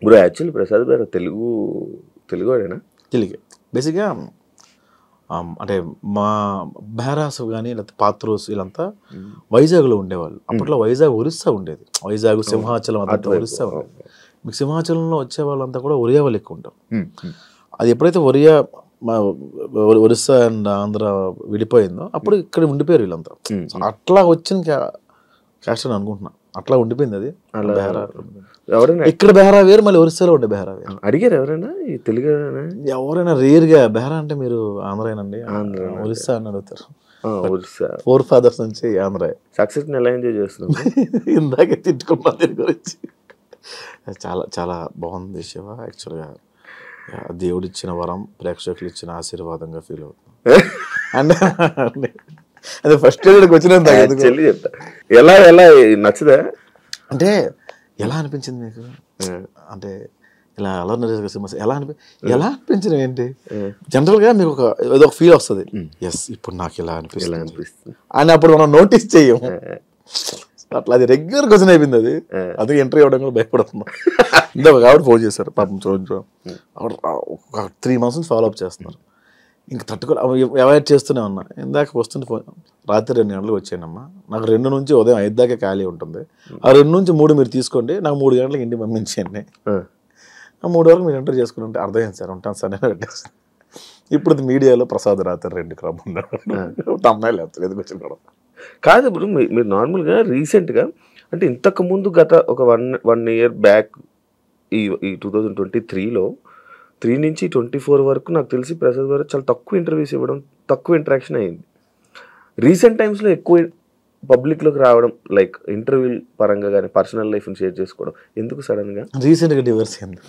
Bro actually Prasad గారు తెలుగువాడేనా? తెలుగే బేసిక్గా. అంటే మా బెహరాస్ కానీ లేకపోతే పాత్రోస్ వీళ్ళంతా వైజాగ్లో ఉండేవాళ్ళు. అప్పట్లో వైజాగ్ ఒరిస్సా ఉండేది. వైజాగ్ సింహాచలం అదంతా ఒరిస్సా ఉండేది. మీకు సింహాచలంలో వచ్చే వాళ్ళంతా కూడా ఒరియా వాళ్ళు ఎక్కువ ఉంటారు. అది ఎప్పుడైతే ఒరిస్సా అండ్ ఆంధ్ర విడిపోయిందో అప్పుడు ఇక్కడ ఉండిపోయారు వీళ్ళంతా. అట్లా వచ్చిన క్యాస్ట్ అని అనుకుంటున్నా. అట్లా ఉండిపోయింది అది. ఇక్కడ బెహరా వేరు, మళ్ళీ ఒరిస్సాలో ఉండే బెహరా వేరు. అడిగారు ఎవరైనా తెలుగు ఎవరైనా రేర్గా బెహరా అంటే మీరు ఆంధ్రానండి, ఒరిస్సా అని అడుగుతారు. 4 ఫాదర్స్ నుంచి ఆంధ్ర. సక్సెస్ ఎలా ఎంజాయ్ చేస్తున్నాం? ఇందాకే తిట్టుకున్నా దీని గురించి. చాలా చాలా బాగుంది శివ. యాక్చువల్గా దేవుడు ఇచ్చిన వరం, ప్రేక్షకులు ఇచ్చిన ఆశీర్వాదంగా ఫీల్ అవుతుంది. అంటే అదే ఫస్ట్ వచ్చిన చెప్తా ఎలా నచ్చదా అంటే ఎలా అనిపించింది మీకు? అంటే ఇలా ఎలా అనిపించింది ఏంటి? జనరల్గా మీకు ఏదో ఒక ఫీల్ వస్తుంది, ఎస్ ఇప్పుడు నాకు ఇలా అనిపిస్తుంది అని. అప్పుడు మనం నోటీస్ చెయ్యము. అట్లా అది రెగ్యులర్ క్వశ్చన్ అయిపోయింది. అది అందుకే ఇంటర్వ్యూ ఇవ్వడం కూడా భయపడుతున్నాం. ఇందా ఒక ఆవిడ ఫోన్ చేశారు పాపం, చూడండి ఒక 3 months నుంచి ఫాలో అప్ చేస్తున్నారు. ఇంక అవాయిడ్ చేస్తూనే ఉన్నా. ఇందాక వస్తుంటే ఫోన్, రాత్రి 2 గంటలకు వచ్చానమ్మా, నాకు 2 నుంచి ఉదయం 5 దాకా ఖాళీ ఉంటుంది, ఆ 2 నుంచి 3 మీరు తీసుకోండి, నాకు 3 గంటలకు ఇంటికి పంపించండి, ఆ 3 వరకు మీరు ఎంటర్ చేసుకుని ఉంటే అర్థమైంది సార్, ఉంటాను సార్ నేను పెట్టేస్తాను. ఇప్పుడు మీడియాలో ప్రసాద్ రాత్రి 2 క్రమం అమ్మాయిలు లేకపోతే ఎందుకు వచ్చిన కూడా కాదు. ఇప్పుడు మీరు నార్మల్గా రీసెంట్గా అంటే ఇంతకుముందు గత ఒక 1 year బ్యాక్ ఈ 2023లో 3 నుంచి 24 వరకు నాకు తెలిసి ప్రసాద్ గారు చాలా తక్కువ ఇంటర్వ్యూస్ ఇవ్వడం, తక్కువ ఇంటరాక్షన్ అయ్యింది. రీసెంట్ టైమ్స్లో ఎక్కువ పబ్లిక్లోకి రావడం, లైక్ ఇంటర్వ్యూ పరంగా కానీ పర్సనల్ లైఫ్ని షేర్ చేసుకోవడం. ఎందుకు సడన్గా? రీసెంట్గా డివర్స్ అయింది.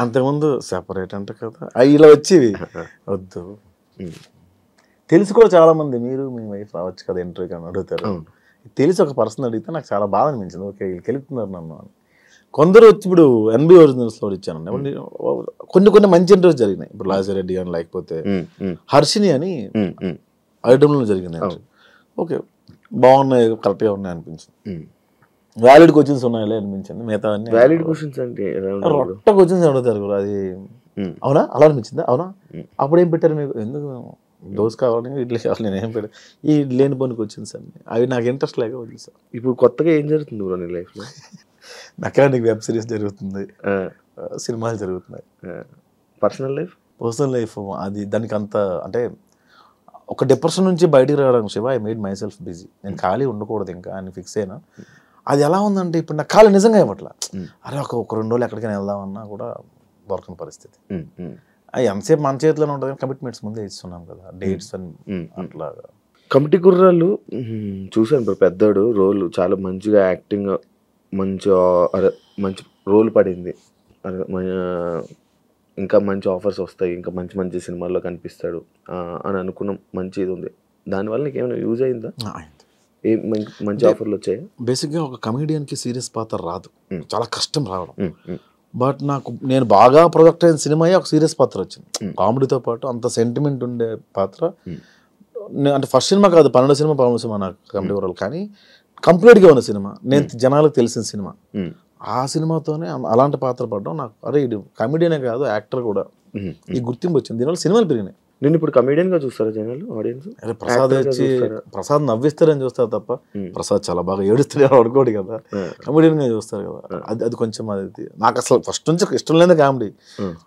అంతకుముందు సెపరేట్ అంట కదా, ఇలా వచ్చేవి వద్దు. తెలిసి కూడా చాలామంది మీరు మీ వైఫ్ రావచ్చు కదా ఇంటర్వ్యూకి అని అడుగుతారు. తెలిసి ఒక పర్సన్ అడిగితే నాకు చాలా బాధ అనిపించింది. ఓకే వెళ్తున్నారు నన్ను అని. కొందరు వచ్చి ఇప్పుడు NB ఒరిజినల్స్లో ఇచ్చానండి. కొన్ని మంచి ఇంటర్వ్యూస్ జరిగినాయి. ఇప్పుడు లాజిరెడ్డి అని, లేకపోతే హర్షిని అని ఐటమ్లో జరిగింది. ఓకే బాగున్నాయి, కరెక్ట్గా ఉన్నాయి అనిపించింది. వ్యాలిడ్ క్వశ్చన్స్ ఉన్నాయలే అనిపించింది. మిగతా వ్యాలిడ్ క్వశ్చన్స్ అంటే రొట్ట క్వశ్చన్స్ అడుగుతారు కూడా. అది అవునా అలా అనిపించిందా? అవునా అప్పుడు ఏం పెట్టారు మీకు? ఎందుకు దోశ కావాలి, ఇడ్లీ కావాలి, నేను ఏం పెట్టాను ఈ లేని పనికి వచ్చింది సార్. అవి నాకు ఇంట్రెస్ట్ లేక వదిలి సార్. ఇప్పుడు కొత్తగా ఏం జరుగుతుంది బ్రో నీ లైఫ్లో? మెకానిక్ వెబ్ సిరీస్ జరుగుతుంది, సినిమాలు జరుగుతున్నాయి. పర్సనల్ లైఫ్ అది దానికి అంత అంటే ఒక డిప్రెషన్ నుంచి బయటికి రావడానికి Shiva I made my self busy. నేను ఖాళీ ఉండకూడదు ఇంకా అని ఫిక్స్ అయినా. అది ఎలా ఉందంటే ఇప్పుడు నాకు ఖాళీ నిజంగా ఇవ్వట్లా. అరే ఒక 2 రోజులు ఎక్కడికైనా వెళ్దామన్నా కూడా దొరకని పరిస్థితి. ఎంతసేపు మన చేతిలోనే ఉంటుంది కానీ కమిట్మెంట్స్ ముందే ఇస్తున్నాం కదా, డేట్స్ అని అట్లాగా. కమిటీ కుర్రాళ్ళు చూసాను పెద్దోడు రోల్ చాలా మంచిగా యాక్టింగ్, మంచి రోల్ పడింది, ఇంకా మంచి ఆఫర్స్ వస్తాయి, ఇంకా మంచి సినిమాల్లో కనిపిస్తాడు అని అనుకున్నాం. మంచి ఇది ఉంది. దానివల్ల నీకు ఏమైనా యూజ్ అయిందా? మంచి ఆఫర్లు వచ్చాయి. బేసిక్గా ఒక కమెడియన్కి సీరియస్ పాత్ర రాదు, చాలా కష్టం రావడం. బట్ నేను బాగా ప్రొజెక్ట్ అయిన సినిమా ఒక సీరియస్ పాత్ర వచ్చింది. కామెడీతో పాటు అంత సెంటిమెంట్ ఉండే పాత్ర. అంటే ఫస్ట్ సినిమా కాదు, 12 సినిమా నాకు కమెడీ వరల్, కానీ కంప్లీట్గా ఉన్న సినిమా, నేను జనాలకు తెలిసిన సినిమా. ఆ సినిమాతోనే అలాంటి పాత్ర పడడం నాకు, అరే ఇది కమెడియనే కాదు యాక్టర్ కూడా, ఈ గుర్తింపు వచ్చింది. దీనివల్ల సినిమాలు పెరిగినాయి. నేను ఇప్పుడు కమెడియన్గా చూస్తారా జనాలు, ఆడియన్స్? అరే ప్రసాద్ నవ్విస్తారని చూస్తారు తప్ప ప్రసాద్ చాలా బాగా ఏడుస్తాడు అడుకోడు కదా, కమెడియన్గా చూస్తారు కదా. అది కొంచెం అది నాకు అసలు ఫస్ట్ నుంచి ఇష్టం లేదు కామెడీ.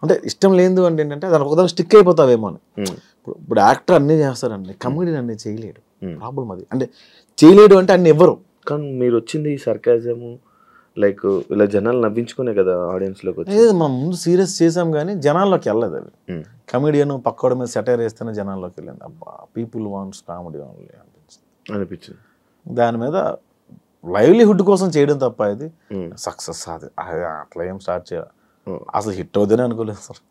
అంటే ఇష్టం లేదు అంటే ఏంటంటే దాని ఒకదాని స్టిక్ అయిపోతావేమో అని. ఇప్పుడు యాక్టర్ అన్నీ చేస్తారండి, కమెడియన్ అన్నీ చేయలేడు. ప్రాబ్లం అది. అంటే చేయలేడు అంటే అన్ని ఎవ్వరు. కానీ మీరు వచ్చింది ఈ సర్కాజము, లైక్ ఇలా జనాలు నవ్వించుకునే కదా ఆడియన్స్లోకి వచ్చి. మనం ముందు సీరియస్ చేసాం కానీ జనాల్లోకి వెళ్ళలేదు. అవి కమెడియన్ పక్కోడ మీద సెటైర్ వేస్తేనే జనాల్లోకి వెళ్ళింది. అబ్బా పీపుల్ వాంట్స్ కామెడీ ఓన్లీ అనిపించింది. దాని మీద లైవ్లీహుడ్ కోసం చేయడం తప్ప ఇది సక్సెస్ అది అట్లా ఏం స్టార్ట్ చేయాలి. అసలు హిట్ అవుతుందని అనుకోలేదు సార్.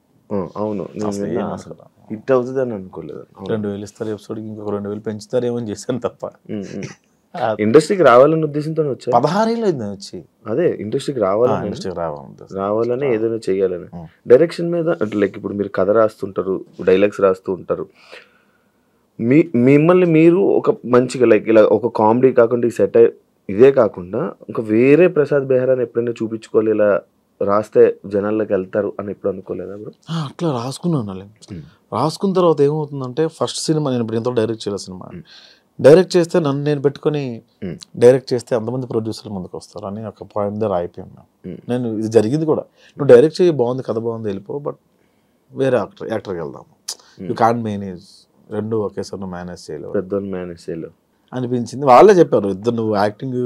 అవును అసలు హిట్ అవుతుందని అనుకోలేదు. 2000 ఇస్తారు ఎపిసోడ్కి, ఇంకొక 2000 పెంచుతారేమో అని చేశాను తప్ప. ఇండస్ట్రీకి రావాలన్న ఉద్దేశంతో వచ్చాయి. 16 ఏళ్ళు అయింది వచ్చి. అదే ఇండస్ట్రీకి రావాలని ఏదైనా చెయ్యాలని. డైరెక్షన్ మీద అంటే లైక్ ఇప్పుడు మీరు కథ రాస్తుంటారు, డైలాగ్స్ రాస్తూ ఉంటారు. మిమ్మల్ని మీరు ఒక మంచిగా లైక్ ఇలా ఒక కామెడీ కాకుండా ఈ సెటైర్ ఇదే కాకుండా ఇంకా వేరే ప్రసాద్ బెహ్రాని ఎప్పుడైనా చూపించుకోవాలి, ఇలా రాస్తే జనాల్లోకి వెళ్తారు అని ఎప్పుడు అనుకోలేదా బ్రో? అట్లా రాసుకున్నాను. రాసుకున్న తర్వాత ఏమవుతుందంటే ఫస్ట్ సినిమా నేను ఇప్పుడు ఇంత డైరెక్ట్ చేయలేదు సినిమా. డైరెక్ట్ చేస్తే నన్ను నేను పెట్టుకొని డైరెక్ట్ చేస్తే అంతమంది ప్రొడ్యూసర్లు ముందుకు వస్తారు అని ఒక పాయింట్ దగ్గర అయిపోయాను. నేను ఇది జరిగింది కూడా, నువ్వు డైరెక్ట్ చేయి, బాగుంది, కథ బాగుంది, వెళ్ళిపో, బట్ వేరే యాక్టర్కి వెళ్దాము, యూ కాంట్ మేనేజ్, రెండు ఒకేసారి నువ్వు మేనేజ్ చేయలేవు, పెద్దోళ్ళు మేనేజ్ చేయలేవు అనిపించింది. వాళ్ళే చెప్పారు, ఇద్దరు నువ్వు యాక్టింగ్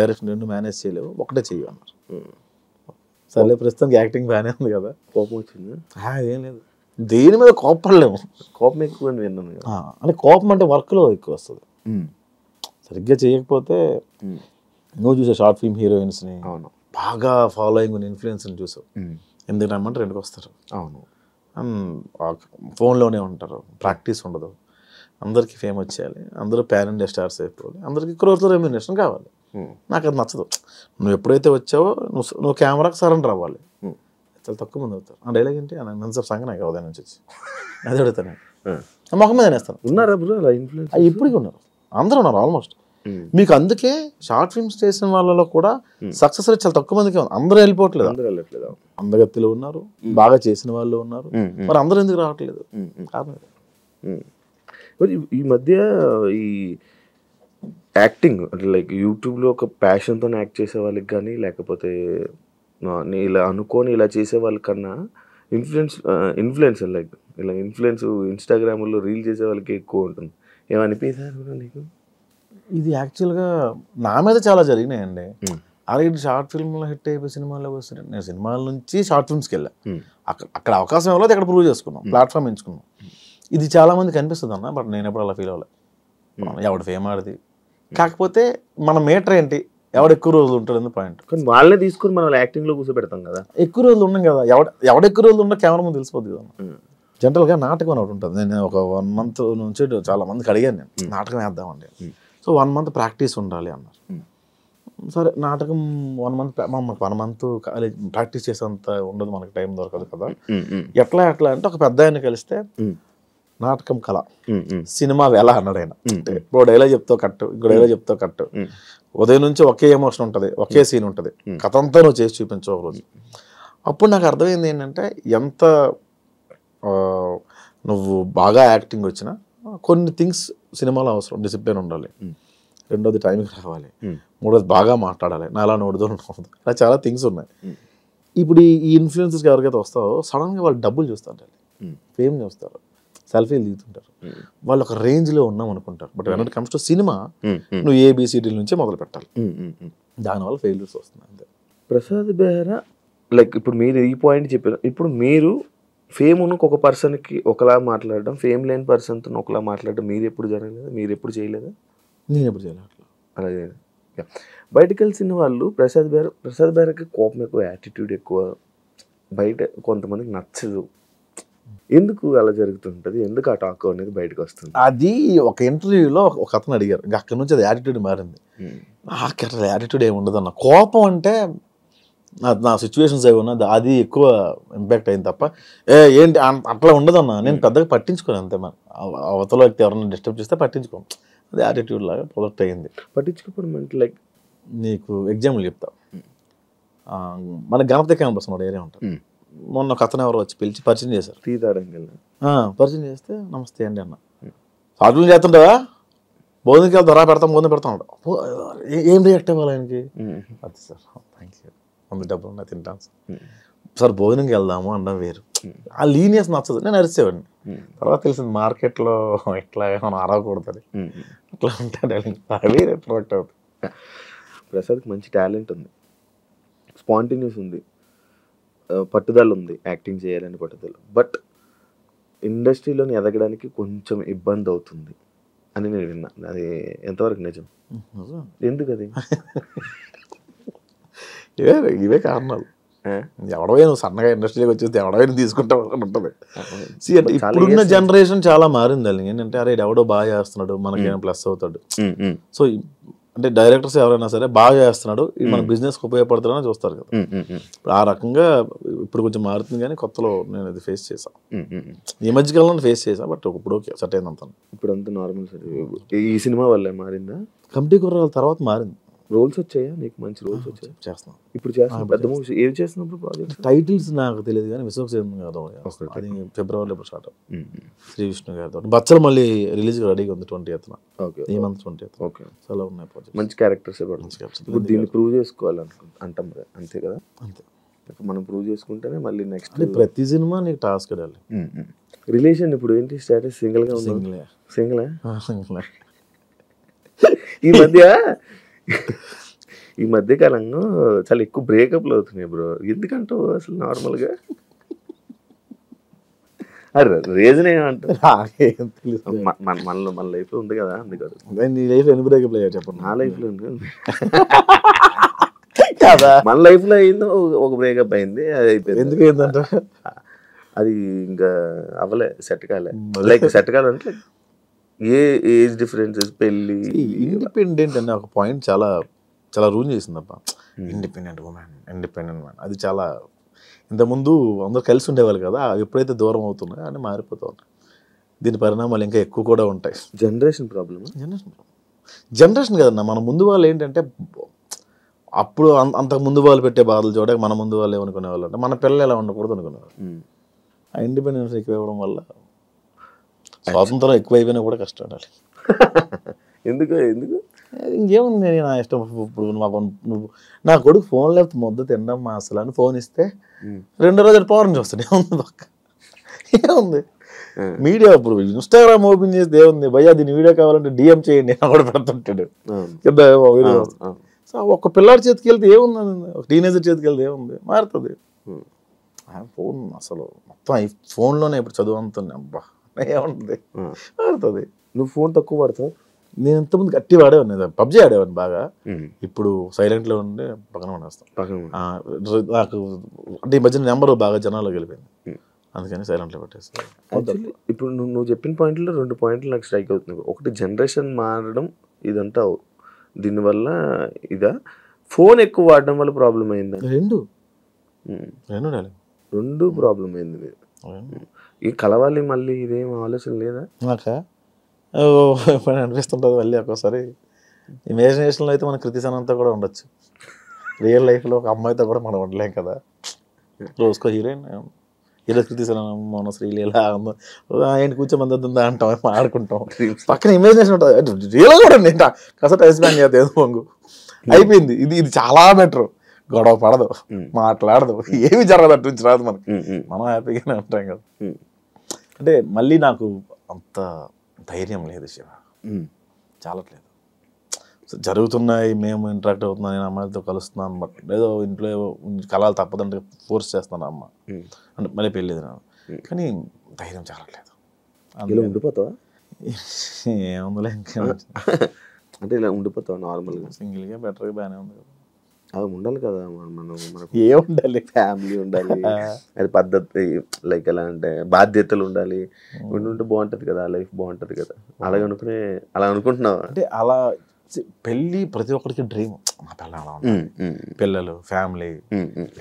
డైరెక్షన్ రెండు మేనేజ్ చేయలేవు, ఒకటే చెయ్యి అన్నారు. సర్లే ప్రస్తుతానికి యాక్టింగ్ బాగానే ఉంది కదా. కోపం వచ్చింది? ఏం లేదు, దేని మీద కోపడలేము. కోపం ఎక్కువ అని విన్నాను. అంటే కోపం అంటే వర్క్లో ఎక్కువ వస్తుంది. సరిగ్గా చేయకపోతే నువ్వు చూసే షార్ట్ ఫిల్మ్ హీరోయిన్స్ని అవును బాగా ఫాలోయింగ్ ఉన్న ఇన్ఫ్లుయెన్స్ని చూసావు, ఎందుకు రమ్మంటే రెండుకి వస్తారు. అవును, ఫోన్లోనే ఉంటారు, ప్రాక్టీస్ ఉండదు, అందరికీ ఫేమ్ వచ్చేయాలి, అందరూ ప్యాన్ ఇండియా స్టార్స్ అయిపోవాలి, అందరికీ క్రోర్తో రెమ్యూనరేషన్ కావాలి. నాకు అది నచ్చదు. నువ్వు ఎప్పుడైతే వచ్చావో నువ్వు కెమెరాకి సరెండర్ అవ్వాలి. చాలా తక్కువ మంది అవుతారు. ఆ డైలాగ్ ఏంటి నన్సర్ సంగ నాకు ఉదయం నుంచి వచ్చి అది అడుగుతాను, మొహం మీద నేస్తాను. ఉన్నారా బ్రో అలా ఇన్ఫ్లుయెన్స్? ఇప్పటికీ ఉన్నారు, అందరూ ఉన్నారు ఆల్మోస్ట్. మీకు అందుకే షార్ట్ ఫిల్మ్స్ చేసిన వాళ్ళలో కూడా సక్సెస్ రేట్ చాలా తక్కువ మందికి ఉంది. అందరూ వెళ్ళిపోవట్లేదు, అందగత్తిలో ఉన్నారు, బాగా చేసిన వాళ్ళు ఉన్నారు, మరి అందరూ ఎందుకు రావట్లేదు? ఈ మధ్య ఈ యాక్టింగ్ అంటే లైక్ యూట్యూబ్లో ఒక ప్యాషన్తో యాక్ట్ చేసే వాళ్ళకి కానీ, లేకపోతే ఇలా అనుకొని ఇలా చేసే వాళ్ళకన్నా ఇన్ఫ్లుయెన్సర్ లైక్ ఇలా ఇన్స్టాగ్రామ్లో రీల్ చేసే వాళ్ళకి ఎక్కువ ఉంటుంది. ఏమనిపించారు నీకు? ఇది యాక్చువల్గా నా మీద చాలా జరిగినాయండి. అలాగే షార్ట్ ఫిల్మ్లో హిట్ అయిపోయి సినిమాల్లోకి వస్తున్నాను. నేను సినిమాల నుంచి షార్ట్ ఫిల్మ్స్కి వెళ్ళాను. అక్కడ అవకాశం ఇవ్వలేదు, అక్కడ ప్రూవ్ చేసుకున్నాం, ప్లాట్ఫామ్ ఎంచుకున్నాం. ఇది చాలా మందికి అనిపిస్తుంది అన్న, బట్ నేను ఎప్పుడు అలా ఫీల్ అవ్వలేదు. ఎవడు ఫేమ్ ఆడిది, కాకపోతే మన మీటర్ ఏంటి, ఎవడు ఎక్కువ రోజులు ఉంటాడు పాయింట్. కానీ వాళ్ళే తీసుకుని మనం యాక్టింగ్లో కూర్చోబెడతాం కదా. ఎక్కువ రోజులు ఉన్నాం కదా, ఎవడ ఎక్కువ రోజులు ఉన్నా కెమెరా ముందు తెలిసిపోద్ది కదా. జనరల్గా నాటకం అని ఒకటి ఉంటుంది. నేను ఒక 1 month నుంచి చాలా మందికి అడిగాను, నేను నాటకం వేద్దామండి. సో 1 month ప్రాక్టీస్ ఉండాలి అన్నారు. సరే నాటకం 1 month, 1 month ప్రాక్టీస్ చేసేంత ఉండదు, మనకి టైం దొరకదు కదా. ఎట్లా అంటే ఒక పెద్ద ఆయన కలిస్తే నాటకం కళ, సినిమా వేళ అన్నాడు ఆయన. ఇప్పుడు డైలాగ్ చెప్తావు కట్టు, ఇంకో డైలాగ్ చెప్తావు కట్టు, ఉదయం నుంచి ఒకే ఎమోషన్ ఉంటుంది, ఒకే సీన్ ఉంటుంది, కథ అంతా నువ్వు చేసి చూపించు ఒక రోజు. అప్పుడు నాకు అర్థమైంది ఏంటంటే, ఎంత నువ్వు బాగా యాక్టింగ్ వచ్చినా కొన్ని థింగ్స్ సినిమాలో అవసరం. డిసిప్లిన్ ఉండాలి, రెండోది టైంకి రావాలి, మూడోది బాగా మాట్లాడాలి, నాలా నోడుదో ఉండదు, అలా చాలా థింగ్స్ ఉన్నాయి. ఇప్పుడు ఈ ఇన్ఫ్లుయెన్సర్స్కి ఎవరికైతే వస్తావో సడన్గా వాళ్ళు డబ్బులు చూస్తారు, ఫేమ్ చూస్తారు, సెల్ఫీలు దిగుతుంటారు, వాళ్ళు ఒక రేంజ్లో ఉన్నాం అనుకుంటారు. But when it comes to cinema నువ్వు ABCD నుంచే మొదలు పెట్టాలి, దానివల్ల ఫెయిల్యూర్స్ వస్తున్నాయి అంతే. ప్రసాద్ బెహ్రా లైక్ ఇప్పుడు మీరు ఈ పాయింట్ చెప్పారు. ఇప్పుడు మీరు ఫేమ్ ఉన్న ఒక పర్సన్కి ఒకలా మాట్లాడడం, ఫేమ్ లేని పర్సన్తో ఒకలా మాట్లాడడం మీరు ఎప్పుడు జరగలేదా? మీరు ఎప్పుడు చేయలేదా? నేను ఎప్పుడు చేయలేదు అట్లా. అలాగే బయటకు కలిసిన వాళ్ళు ప్రసాద్ బెహ్రాకి కోపం ఎక్కువ, యాటిట్యూడ్ ఎక్కువ, బయట కొంతమందికి నచ్చదు. ఎందుకు అలా జరుగుతుంటుంది? ఎందుకు ఆ టాక్ అనేది బయటకు వస్తుంది? అది ఒక ఇంటర్వ్యూలో ఒక అతను అడిగారు, అక్కడి నుంచి అది యాటిట్యూడ్ మారింది. నాకు అట్లా యాటిట్యూడ్ ఏమి ఉండదు అన్న. కోపం అంటే నా సిచ్యువేషన్స్ ఏమి ఉన్నది అది ఎక్కువ ఇంపాక్ట్ అయింది తప్ప ఏంటి అట్లా ఉండదు అన్న. నేను పెద్దగా పట్టించుకోను అంతే. మన అవతల వ్యక్తి ఎవరైనా డిస్టర్బ్ చేస్తే పట్టించుకోను, అది యాటిట్యూడ్ లాగా ప్రొడక్ట్ అయ్యింది. పట్టించుకోవడం అంటే లైక్ నీకు ఎగ్జాంపుల్ చెప్తా. మన గణపతి క్యాంపస్ మన ఏరియా ఉంటుంది. మొన్న ఒక అతను ఎవరు వచ్చి పిలిచి పరిచయం చేశారు. పరిచయం చేస్తే నమస్తే అండి అన్న, షార్ట్లు చేస్తుంటావా, భోజనంకి వెళ్తారా, భోజనం పెడతా ఉంటా. ఏం రియాక్ట్ అవ్వాలి ఆయనకి? అది సార్ థ్యాంక్ యూ, అంత డబ్బులు ఉన్నా తింటాను సార్, భోజనంకి వెళ్దాము అనడం వేరు. ఆ లీనియస్ నచ్చదు. నేను అరిసేవాడిని. తర్వాత తెలిసింది మార్కెట్లో ఇట్లా మనం అరవకూడదు, అట్లా ఉంటాడు, అవే ప్రొడక్ట్ అవుతుంది. ప్రసాద్కి మంచి టాలెంట్ ఉంది, స్పాంటేనియస్ ఉంది, పట్టుదల ఉంది, యాక్టింగ్ చేయాలని పట్టుదల. బట్ ఇండస్ట్రీలోని ఎదగడానికి కొంచెం ఇబ్బంది అవుతుంది అని నేను విన్నా. అది ఎంతవరకు నిజం? ఎందుకు అది? ఇవే కారణాలు. ఎవడవైనా సన్నగా ఇండస్ట్రీలోకి వచ్చేస్తే ఎవడవైనా తీసుకుంటావు అని ఉంటుంది. అంటే ఇప్పుడున్న జనరేషన్ చాలా మారింది. అది ఏంటంటే అరే ఎవడో బాగా చేస్తున్నాడు మనకేమైనా ప్లస్ అవుతాడు. సో అంటే డైరెక్టర్స్ ఎవరైనా సరే బాగా చేస్తున్నాడు, ఇది మన బిజినెస్కి ఉపయోగపడుతుందని చూస్తారు కదా. ఆ రకంగా ఇప్పుడు కొంచెం మారుతుంది. కానీ కొత్తలో నేను అది ఫేస్ చేశాను, ఈ మధ్యకాలంలో ఫేస్ చేశాను. బట్ ఇప్పుడు ఓకే, సెట్ అయింది అంతా. ఇప్పుడు అంతా నార్మల్. ఈ సినిమా వల్ల మారిందా? కమిటీ కుర్రాల తర్వాత మారింది. రోల్స్ వచ్చాయా నీకు? మంచి రోల్స్ వచ్చాయి? చేస్తున్నాం ఇప్పుడు చేస్తున్నావు పెద్ద మూవీస్ ఏవి చేస్తున్నప్పుడు ప్రాజెక్ట్స్? టైటిల్స్ నాకు తెలియదు కానీ విశ్వక్సేన్ గారు అది ఫిబ్రవరిలో ఇప్పుడు స్టార్ట్ శ్రీ విష్ణు గారితో. బచ్చలు మళ్ళీ రిలీజ్ రెడీగా ఉంది 20th. ఓకే, ఈ మంత్ 20th. ఓకే. చాలా ఉన్నాయి ప్రాజెక్ట్స్. మంచి క్యారెక్టర్స్ ఇప్పుడు దీన్ని ప్రూవ్ చేసుకోవాలంటాం కదా, అంతే కదా? అంతే, మనం ప్రూవ్ చేసుకుంటేనే మళ్ళీ నెక్స్ట్. అంటే ప్రతి సినిమా నీకు టాస్క్ వెళ్ళాలి. రిలేషన్ ఇప్పుడు ఏంటి స్టేటస్? సింగిల్గా ఉంది? సింగిల్. ఈ మధ్య కాలంలో చాలా ఎక్కువ బ్రేకప్లు అవుతున్నాయి బ్రో, ఎందుకంటావు అసలు? నార్మల్గా అరే రీజన్ ఏమంటారు? మన లైఫ్లో ఉంది కదా, అందుకని. నీ లైఫ్ ఎన్ని బ్రేకప్లు అయ్యా చెప్పండి. నా లైఫ్లో ఉంది కదా, మన లైఫ్లో అయిందో ఒక బ్రేకప్ అయింది, అది అయిపోయింది. ఎందుకు అయిందంట? అది ఇంకా అవ్వలే, సెట్ కాలే. లైక్ సెట్ కాలంటే ఏ ఏజ్ డిఫరెన్సెస్, పెళ్ళి. ఇండిపెండెంట్ అనే ఒక పాయింట్ చాలా చాలా రూల్ చేసిందప్ప. ఇండిపెండెంట్ ఉమెన్, ఇండిపెండెంట్ మ్యాన్, అది చాలా ఇంతకుముందు అందరూ కలిసి ఉండేవాళ్ళు కదా, ఎప్పుడైతే దూరం అవుతున్నాయో అని మారిపోతూ ఉంటాయి. దీని పరిణామాలు ఇంకా ఎక్కువ కూడా ఉంటాయి. Generation problem. జనరేషన్ కదన్నా, మన ముందు వాళ్ళు ఏంటంటే అప్పుడు అంతకు ముందు వాళ్ళు పెట్టే బాధలు చూడక మన ముందు వాళ్ళు ఏమనుకునే వాళ్ళు అంటే మన పిల్లలు ఎలా ఉండకూడదు అనుకునేవాళ్ళు. ఆ ఇండిపెండెన్స్ ఎక్కువ ఇవ్వడం వల్ల స్వాతంత్రం ఎక్కువ అయిపోయినా కూడా కష్టపడాలి. ఎందుకు ఇంకేముంది, నేను నా ఇష్టం. ఇప్పుడు నువ్వు నా కొడుకు ఫోన్ లేకపోతే ముద్ద తినడం మా అసలు అని ఫోన్ ఇస్తే 2 రోజులు పవర్ చూస్తాడు. ఏముంది పక్క, ఏముంది? మీడియా ఇప్పుడు ఇన్స్టాగ్రామ్ ఓపెన్ చేస్తే ఏముంది భయ్యా, దీని వీడియో కావాలంటే డిఎం చేయండి అని కూడా పెడుతుంటాడు. సో ఒక పిల్లాడి చేతికి వెళ్తే ఏముంది, ఒక టీనేజర్ చేతికి వెళ్తే ఏముంది, మారుతుంది. ఫోన్ అసలు మొత్తం ఈ ఫోన్లోనే ఇప్పుడు చదువు అంతుంది. అబ్బా ఏముంటుంది, మారుతుంది. నువ్వు ఫోన్ తక్కువ పడతావు? నేను ఇంతకుముందు గట్టి వాడేవాడిని, పబ్జీ ఆడేవాడిని బాగా. ఇప్పుడు సైలెంట్లో ఉండి పక్కన పడేస్తాను. నాకు అంటే ఈ మధ్యన నెంబర్ బాగా జనాల్లోకి వెళ్ళిపోయింది, అందుకని సైలెంట్లో పెట్టేస్తాను. ఇప్పుడు నువ్వు చెప్పిన పాయింట్లో 2 పాయింట్లు నాకు స్ట్రైక్ అవుతుంది. ఒకటి జనరేషన్ మారడం, ఇదంతా దీనివల్ల ఇదా, ఫోన్ ఎక్కువ వాడడం వల్ల ప్రాబ్లం అయిందా? రెండు ప్రాబ్లం అయింది. ఈ కలవాలి మళ్ళీ, ఇదేం ఆలోచన లేదా? నాకా ఎప్పుడైనా అనిపిస్తుంటుంది మళ్ళీ ఒక్కోసారి. ఇమాజినేషన్లో అయితే మన కృతిసనంతా కూడా ఉండొచ్చు, రియల్ లైఫ్లో ఒక అమ్మాయితో కూడా మనం ఉండలేం కదా. రోజుకో హీరోయిన్, హీరో కృతిసనం, మన శ్రీలీల ఏంటి కూర్చోమందా అంటాం, ఆడుకుంటాం. పక్కన ఇమాజినేషన్ ఉంటుంది, రియల్ కూడా నేను కాస్త టైం స్పెండ్ చేద్దాం, ఏదో పొంగు అయిపోయింది. ఇది చాలా బెటర్. గొడవ పడదు, మాట్లాడదు, ఏమి జరగదు, అటు నుంచి రాదు మనకి, మనం హ్యాపీగానే ఉంటాం కదా. అంటే మళ్ళీ నాకు అంత ధైర్యం లేదు శివ, చాలట్లేదు. జరుగుతున్నాయి, మేము ఇంటరాక్ట్ అవుతున్నాం, నేను అమ్మాయిలతో కలుస్తున్నాను, బట్ ఏదో ఇంట్లో కలాలు తప్పదంటే ఫోర్స్ చేస్తాను అమ్మ అంటే మళ్ళీ పెళ్ళేది నాకు, కానీ ధైర్యం చాలట్లేదు. ఇలా ఉండిపోతావా? ఏముందిలే ఇంకా, అంటే ఇలా ఉండిపోతావా నార్మల్గా? సింగిల్గా బెటర్గా బాగానే ఉంది కదా. అది ఉండాలి కదా, మనకు ఏముండాలి, ఫ్యామిలీ ఉండాలి, అది పద్ధతి, లైక్ ఎలా అంటే బాధ్యతలు ఉండాలి, ఉంటే బాగుంటుంది కదా, లైఫ్ బాగుంటుంది కదా. అలా అనుకుంటున్నావా? అంటే అలా పెళ్ళి ప్రతి ఒక్కరికి డ్రీమ్, మా పిల్లలు అలా ఉండాలి, పిల్లలు, ఫ్యామిలీ,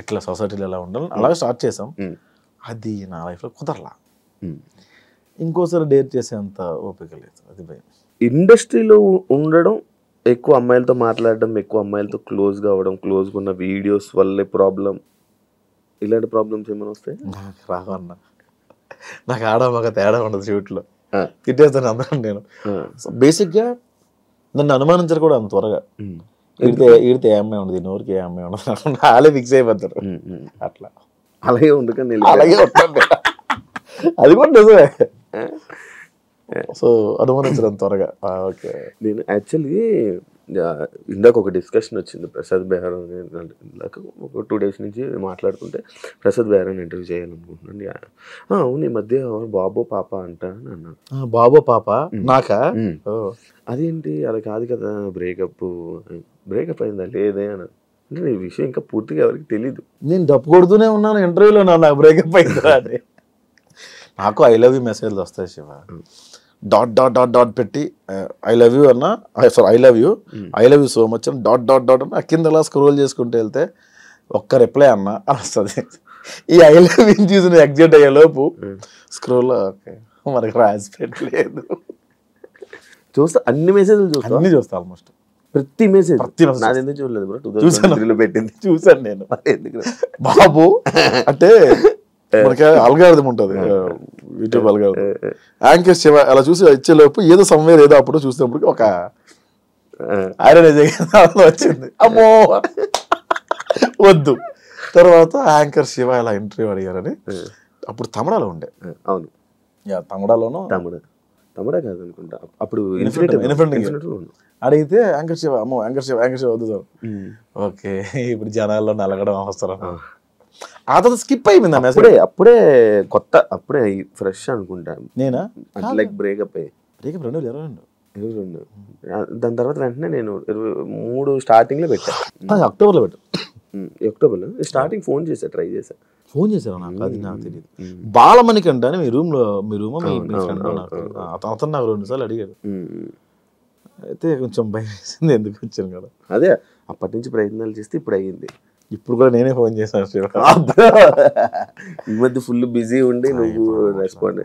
ఇట్లా సొసైటీలో ఎలా ఉండాలి, అలాగే స్టార్ట్ చేసాం. అది నా లైఫ్లో కుదరలా, ఇంకోసారి డేర్ చేసేంత ఓపిక లేదు, అది భయం. ఇండస్ట్రీలో ఉండడం, ఎక్కువ అమ్మాయిలతో మాట్లాడడం, ఎక్కువ అమ్మాయిలతో క్లోజ్గా అవ్వడం, క్లోజ్గా ఉన్న వీడియోస్ వల్లే ప్రాబ్లం, ఇలాంటి ప్రాబ్లమ్స్ ఏమైనా వస్తాయి? నాకు రావన్న, నాకు ఆడమొక తేడా ఉండదు షూట్లో, తిట్టేస్తాను అందరం. నేను బేసిక్గా నన్ను అనుమానించరు కూడా అంత త్వరగా. ఈడితే ఏ అమ్మాయి ఉండదు, నోరికి ఏ అమ్మాయి ఉండదు, వాళ్ళే ఫిక్స్ అయిపోతారు. అట్లా అలాగే ఉండకండి, అలాగే ఉంటుంది, అది కూడా నిజమే. సో అనుమానించడం త్వరగా. ఓకే, నేను యాక్చువల్లీ ఇందాక ఒక డిస్కషన్ వచ్చింది ప్రసాద్ బెహ్రా, ఇందాక ఒక 2 days నుంచి మాట్లాడుతుంటే ప్రసాద్ బెహ్రాని ఇంటర్వ్యూ చేయాలనుకుంటున్నాను. అవును, ఈ మధ్య బాబో పాప అంట అని అన్నాను. బాబో పాప నాకా? అదేంటి అలా కాదు కదా, బ్రేకప్ అయిందా? లేదే అని అంటే ఈ విషయం ఇంకా పూర్తిగా ఎవరికి తెలీదు. నేను డప్పు కొడుతూనే ఉన్నాను ఇంటర్వ్యూలో, నాకు బ్రేకప్ అయిందా అని. నాకు ఐ లవ్ యూ మెసేజ్లు వస్తాయి Shiva, dot dot dot dot పెట్టి ఐ లవ్ యూ అన్న, sorry I love you so much అని డాట్ డాట్ డాట్ అన్న కింద అలా స్క్రోల్ చేసుకుంటూ వెళ్తే ఒక్క రిప్లై అన్న అని వస్తుంది. ఈ ఐ లవ్ యూ చూసి నువ్వు ఎగ్జైట్ అయ్యే లోపు స్క్రోల్ ఓకే మనకు రాసి పెట్టలేదు, చూస్తా అన్ని మెసేజ్లు చూస్తా, అన్ని చూస్తా ఆల్మోస్ట్. ప్రతి మెసేజ్ ప్రతి message. నాది ఎందుకు చూడలేదు బ్రో చూసాను. 2023లో పెట్టింది చూసాను నేను. మరి ఎందుకు బాబు అంటే మనకి అల్గారిథం ఉంటుంది యూట్యూబ్ అల్గారిథం. యాంకర్ శివ అలా చూసి ఇచ్చేలోపు ఏదో సమ్వేర్ ఏదో అప్పుడు చూసినప్పుడు ఒక ఐరన్ వచ్చింది. అమ్మో వద్దు. తర్వాత యాంకర్ శివ ఇలా ఇంటర్వ్యూ అడిగారని అప్పుడు తమిళలో ఉండే. అవును తమిళలోనూ తమిళ కాదు అనుకుంటా అప్పుడు అడిగితే యాంకర్ శివ అమ్మో యాంకర్ శివ వద్దు సార్. ఓకే ఇప్పుడు జనాల్లో నలగడం అవసరం. ఆ తర్వాత స్కిప్ అయిపోయింది ఆ మెసేజ్. అప్పుడే కొత్త అప్పుడే ఫ్రెష్ అనుకుంటా నేనా లైక్ బ్రేకప్ అయ్యి 2022 దాని తర్వాత వెంటనే నేను 23 స్టార్టింగ్ లో పెట్టాను. అక్టోబర్లో పెట్టు. అక్టోబర్లో స్టార్టింగ్ ఫోన్ చేశా ట్రై చేశా. ఫోన్ చేశారు నాకు అది నాకు తెలియదు. బాలమణికంట అని మీ రూమ్ మీ ఫ్రెండ్ అతను నాకు 2 సార్లు అడిగాడు. అయితే కొంచెం భయం వేసింది ఎందుకు వచ్చాను కదా. అదే అప్పటి నుంచి ప్రయత్నాలు చేస్తే ఇప్పుడు అయ్యింది. ఇప్పుడు కూడా నేనే ఫోన్ చేశాను. ఈ మధ్య ఫుల్ బిజీ ఉండి నువ్వు రెస్పాండ్